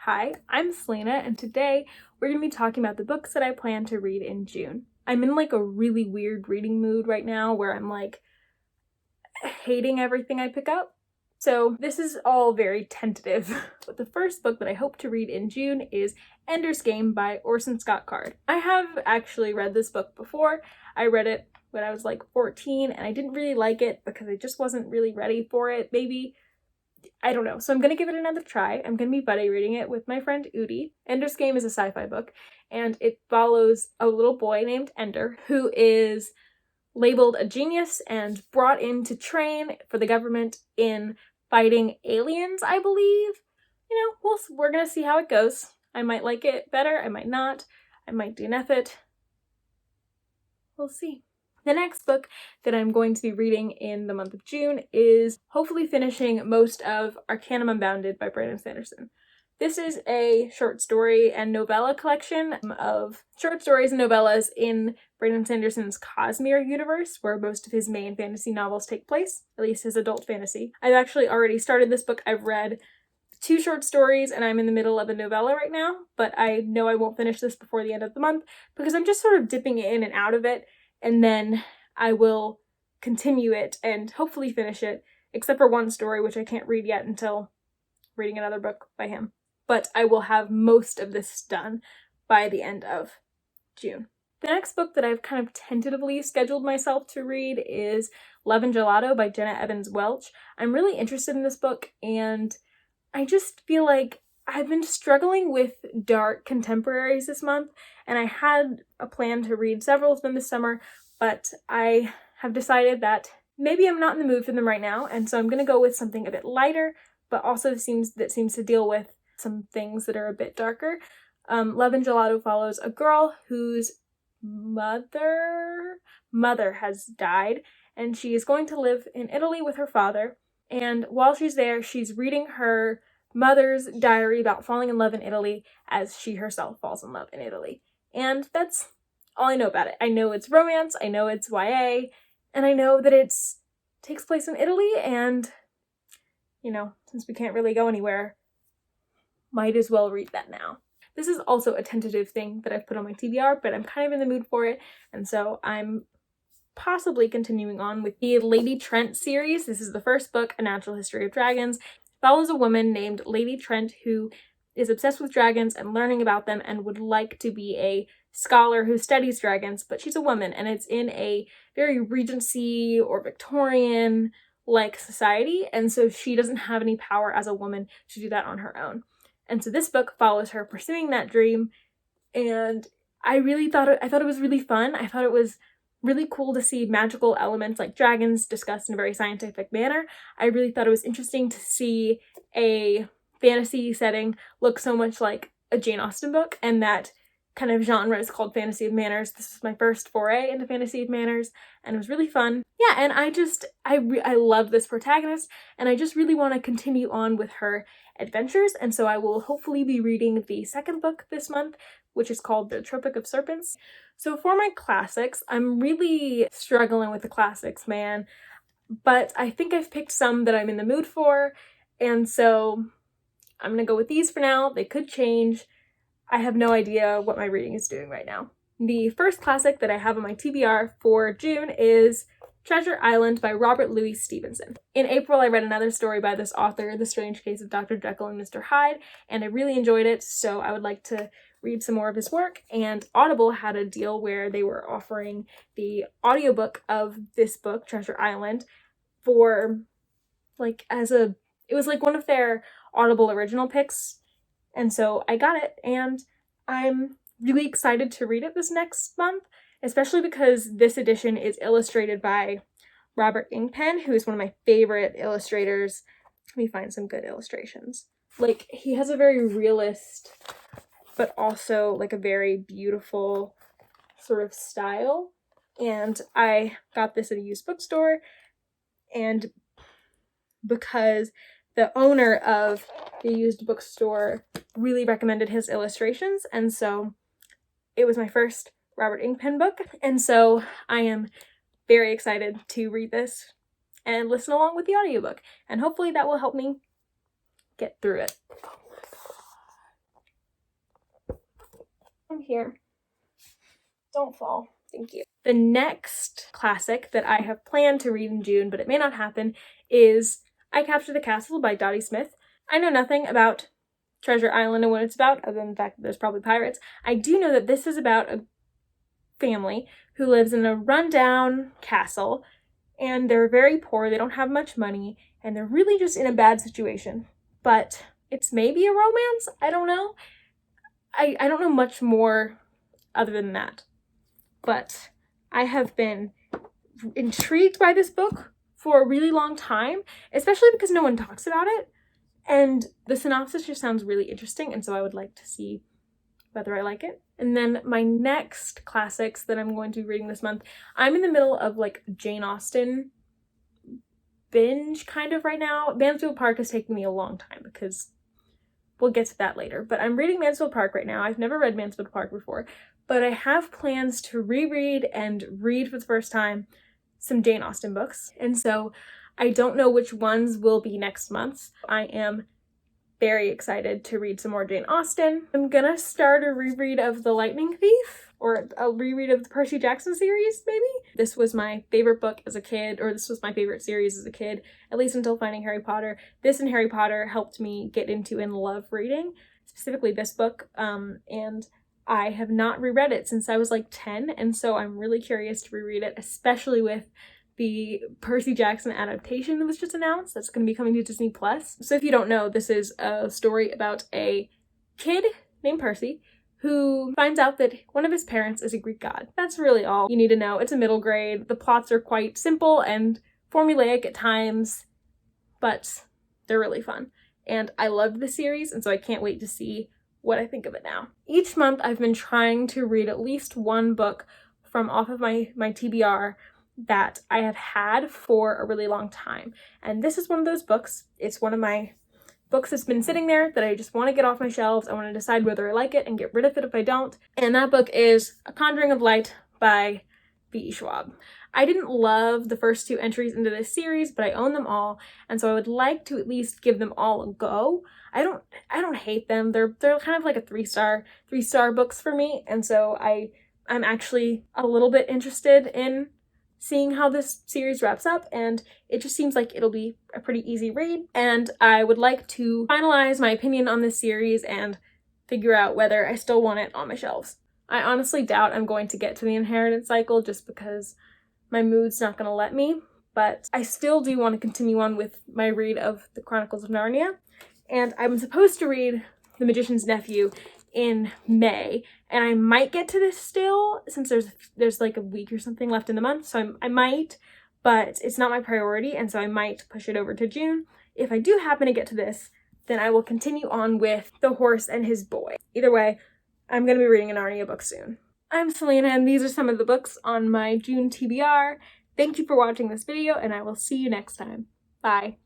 Hi, I'm Selena, and today we're going to be talking about the books that I plan to read in June. I'm in like a really weird reading mood right now where I'm like hating everything I pick up. So this is all very tentative. But the first book that I hope to read in June is Ender's Game by Orson Scott Card. I have actually read this book before. I read it when I was like 14 and I didn't really like it because I just wasn't really ready for it. Maybe, I don't know. So I'm going to give it another try. I'm going to be buddy reading it with my friend Udi. Ender's Game is a sci-fi book and it follows a little boy named Ender who is labeled a genius and brought in to train for the government in fighting aliens, I believe. You know, we're gonna see how it goes. I might like it better, I might not. I might DNF it. We'll see. The next book that I'm going to be reading in the month of June is hopefully finishing most of Arcanum Unbounded by Brandon Sanderson. This is a short story and novella collection of short stories and novellas in Brandon Sanderson's Cosmere universe, where most of his main fantasy novels take place, at least his adult fantasy. I've actually already started this book. I've read 2 short stories and I'm in the middle of a novella right now, but I know I won't finish this before the end of the month because I'm just sort of dipping in and out of it, and then I will continue it and hopefully finish it, except for one story which I can't read yet until reading another book by him. But I will have most of this done by the end of June. The next book that I've kind of tentatively scheduled myself to read is Love and Gelato by Jenna Evans Welch. I'm really interested in this book, and I just feel like I've been struggling with dark contemporaries this month, and I had a plan to read several of them this summer, but I have decided that maybe I'm not in the mood for them right now, and so I'm going to go with something a bit lighter, but also seems to deal with some things that are a bit darker. Love and Gelato follows a girl whose mother has died, and she is going to live in Italy with her father. And while she's there, she's reading her mother's diary about falling in love in Italy as she herself falls in love in Italy. And that's all I know about it. I know it's romance, I know it's YA, and I know that it takes place in Italy, and, you know, since we can't really go anywhere, might as well read that now. This is also a tentative thing that I've put on my TBR, but I'm kind of in the mood for it, and so I'm possibly continuing on with the Lady Trent series. This is the first book, A Natural History of Dragons. It follows a woman named Lady Trent who is obsessed with dragons and learning about them and would like to be a scholar who studies dragons, but she's a woman, and it's in a very Regency or Victorian-like society, and so she doesn't have any power as a woman to do that on her own. And so this book follows her pursuing that dream, and I thought it was really fun. I thought it was really cool to see magical elements like dragons discussed in a very scientific manner. I really thought it was interesting to see a fantasy setting look so much like a Jane Austen book, and that kind of genre is called Fantasy of Manners. This was my first foray into Fantasy of Manners, and it was really fun. Yeah, and I love this protagonist, and I just really want to continue on with her adventures, and so I will hopefully be reading the second book this month, which is called The Tropic of Serpents. So for my classics, I'm really struggling with the classics, man, but I think I've picked some that I'm in the mood for, and so I'm gonna go with these for now. They could change. I have no idea what my reading is doing right now. The first classic that I have on my TBR for June is Treasure Island by Robert Louis Stevenson. In April, I read another story by this author, The Strange Case of Dr. Jekyll and Mr. Hyde, and I really enjoyed it, so I would like to read some more of his work. And Audible had a deal where they were offering the audiobook of this book, Treasure Island, for it was like one of their Audible original picks. And so I got it, and I'm really excited to read it this next month, especially because this edition is illustrated by Robert Ingpen, who is one of my favorite illustrators. Let me find some good illustrations. Like, he has a very realist, but also like a very beautiful sort of style. And I got this at a used bookstore, and because the owner of the used bookstore really recommended his illustrations, and so it was my first Robert Ingpen book, and so I am very excited to read this and listen along with the audiobook, and hopefully that will help me get through it. Oh my god. here. Don't fall. Thank you. The next classic that I have planned to read in June, but it may not happen, is I Capture the Castle by Dottie Smith. I know nothing about Treasure Island and what it's about, other than the fact that there's probably pirates. I do know that this is about a family who lives in a rundown castle, and they're very poor, they don't have much money, and they're really just in a bad situation. But it's maybe a romance? I don't know. I don't know much more other than that. But I have been intrigued by this book for a really long time, especially because no one talks about it. And the synopsis just sounds really interesting, and so I would like to see whether I like it. And then my next classics that I'm going to be reading this month, I'm in the middle of like Jane Austen binge kind of right now. Mansfield Park is taking me a long time because we'll get to that later. But I'm reading Mansfield Park right now. I've never read Mansfield Park before, but I have plans to reread and read for the first time some Jane Austen books. And so I don't know which ones will be next month. I am very excited to read some more Jane Austen. I'm gonna start a reread of The Lightning Thief, or a reread of the Percy Jackson series, maybe? This was my favorite book as a kid, or this was my favorite series as a kid, at least until finding Harry Potter. This and Harry Potter helped me get into and love reading, specifically this book, and I have not reread it since I was like 10, and so I'm really curious to reread it, especially with the Percy Jackson adaptation that was just announced. That's going to be coming to Disney+. So if you don't know, this is a story about a kid named Percy who finds out that one of his parents is a Greek god. That's really all you need to know. It's a middle grade. The plots are quite simple and formulaic at times, but they're really fun. And I loved the series, and so I can't wait to see what I think of it now. Each month I've been trying to read at least one book from off of my TBR that I have had for a really long time. And this is one of those books. It's one of my books that's been sitting there that I just want to get off my shelves. I want to decide whether I like it and get rid of it if I don't. And that book is A Conjuring of Light by V.E. Schwab. I didn't love the first two entries into this series, but I own them all, and so I would like to at least give them all a go. I don't hate them. They're kind of like a three-star books for me, and so I'm actually a little bit interested in seeing how this series wraps up, and it just seems like it'll be a pretty easy read, and I would like to finalize my opinion on this series and figure out whether I still want it on my shelves. I honestly doubt I'm going to get to the inheritance cycle just because my mood's not going to let me, but I still do want to continue on with my read of the Chronicles of Narnia, and I'm supposed to read The Magician's Nephew in May, and I might get to this still since there's like a week or something left in the month, so I might, but it's not my priority, and so I might push it over to June. If I do happen to get to this, then I will continue on with The Horse and His Boy. Either way, I'm going to be reading a Narnia book soon. I'm Selena, and these are some of the books on my June TBR. Thank you for watching this video, and I will see you next time. Bye.